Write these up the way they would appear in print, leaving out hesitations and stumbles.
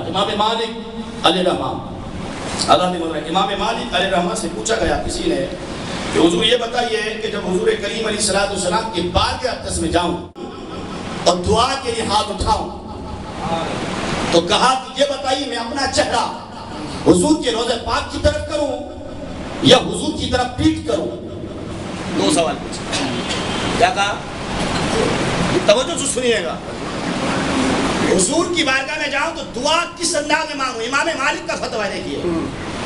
امام مالک علیہ رحمہ، امام مالک علیہ رحمہ سے پوچھا گیا کسی نے کہ حضور یہ بتائیے کہ جب حضور کریم علیہ السلام کی بارگاہ اقدس میں جاؤں اور دعا کے لیے ہاتھ اٹھاؤں تو کہا کہ یہ بتائیے میں اپنا چہرہ حضور کے روضہ پاک کی طرف کروں یا حضور کی طرف پیٹ کروں؟ دو سوال پوچھے. کیا کہا؟ توجہ سے سنیے گا. حضور کی بارگاہ میں جاؤں تو دعا کس انداز میں مانگوں؟ امام مالک کا فتویٰ دیکھیے،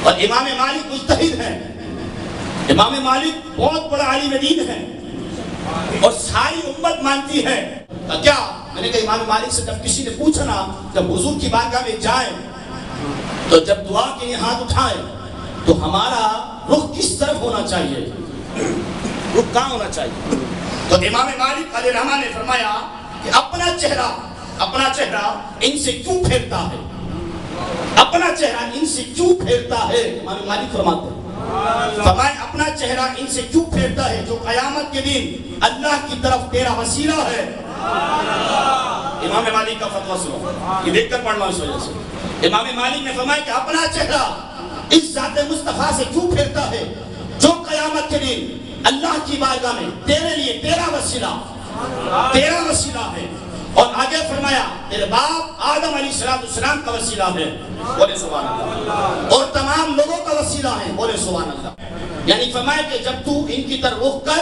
اور امام مالک مجتہد ہیں، امام مالک بہت بڑا عالم دین ہے اور ساری امت مانتی ہے. کیا میں نے کہا امام مالک سے جب کسی نے پوچھا نا جب حضور کی بارگاہ میں جائیں تو جب دعا کے لیے ہاتھ اٹھائیں تو ہمارا رخ کس طرف ہونا چاہیے، رخ کہاں ہونا چاہیے؟ تو امام مالک علیہ رحمہ نے فرمایا کہ اپنا چہرہ ان سے کیوں پھیرتا ہے، اپنا چہرہ ان سے کیوں پھیرتا ہے. امام مالک فرماتے ہیں فرمائے اپنا چہرہ ان سے کیوں پھیرتا ہے جو قیامت کے دن اللہ کی طرف تیرا وسیلہ ہے. امام مالک کا فتویٰ سنو، یہ دیکھ کر پڑھنا اس وجہ سے. امام مالک نے فرمایا کہ اپنا چہرہ اس ذات مصطفیٰ سے کیوں پھیرتا ہے جو قیامت کے دن اللہ کی بارگاہ میں تیرے لیے تیرا وسیلہ ہے. اور آگے فرمایا تیرے باپ آدم علیہ السلام کا وسیلہ ہے، بولے سبحان اللہ، اور تمام لوگوں کا وسیلہ ہے، بولے سبحان اللہ. یعنی فرمایا کہ جب تو ان کی طرف رخ کر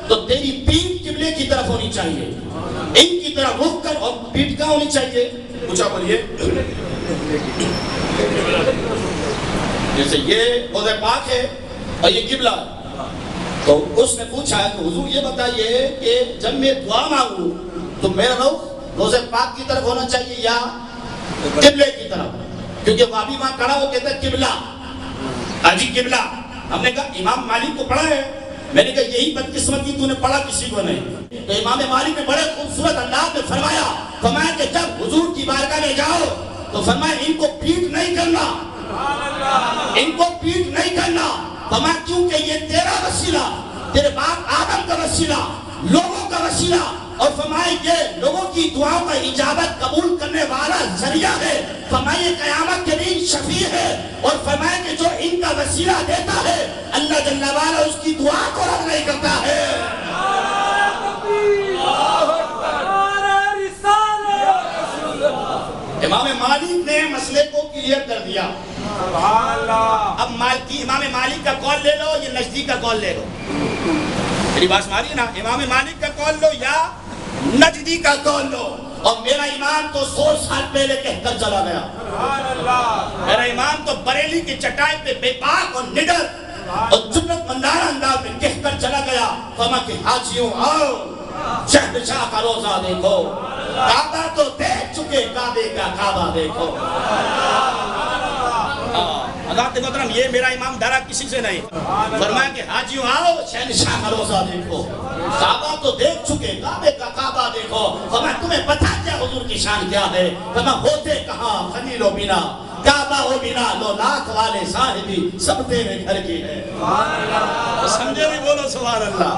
تو تیری پیٹھ قبلے کی طرف ہونی چاہیے، ان کی طرف رخ کر اور پیٹھ کہاں ہونی چاہیے؟ پوچھا بولیے. جیسے یہ روضہ پاک ہے اور یہ قبلہ ہے، تو اس نے پوچھا کہ حضور یہ بتائیے کہ جب میں دعا مانگوں تو میرا رخ روضہ پاک کی طرف ہونا چاہیے یا قبلے کی طرف؟ کیونکہ وہ ابھی وہاں کھڑا ہو کہتا ہے قبلہ، آجی قبلہ. ہم نے کہا امام مالک کو پڑھا ہے؟ میں نے کہا یہی بدقسمتی تو نے پڑھا کسی کو نہیں. تو امام مالک نے بڑے خوبصورت انداز میں فرمایا کہ جب حضور کی بارگاہ میں جاؤ تو فرمایا ان کو پیٹ نہیں کرنا، ان کو پیٹ نہیں کرنا. فرمایا کیونکہ یہ تیرا وسیلہ، تیرے باپ آدم کا وسیلہ، لوگوں کا وسیلہ، اور فرمائے کہ لوگوں کی دعاؤں کا اجابت قبول کرنے والا ذریعہ ہے. فرمائے قیامت کے دن شفیع ہے، اور فرمائے کہ جو ان کا وسیلہ دیتا ہے اللہ جل وعلا اس کی دعا کو رد نہیں کرتا ہے. امام مالک نے مسئلے کو کلیئر کر دیا. اب امام مالک کا قول لے لو یا نجدی کا قول لے لو، میری بات سمجھیے نا. امام مالک کا قول لو یا نجدی کا قول لو. اور میرا امام تو 100 سال پہلے کہہ کر چلا گیا. میرا امام تو بریلی کی چٹائی پہ بے باک اور نڈر اور جرت مندانہ انداز میں کہہ کر چلا گیا. فرمایا کہ حاجیوں آؤ شہنشاہ کا روضہ دیکھو، کعبہ تو دیکھ چکے، کعبے کا کعبہ دیکھو. حضرت محترم یہ میرا امام ڈرا کسی سے نہیں. فرمایا کہ حاجیوں آؤ شہنشاہ کا روضہ دیکھو، کعبہ تو دیکھ چکے، کعبے کا کعبہ دیکھو. فرمایا تمہیں پتہ کیا حضور کی شان کیا ہے؟ فرمایا ہوتے کہاں خلیل و بنا، کعبہ و بنا، لو لاکھ والے صاحبی سب تیرے گھر کی ہے. سمجھے بھی بولو سبحان اللہ.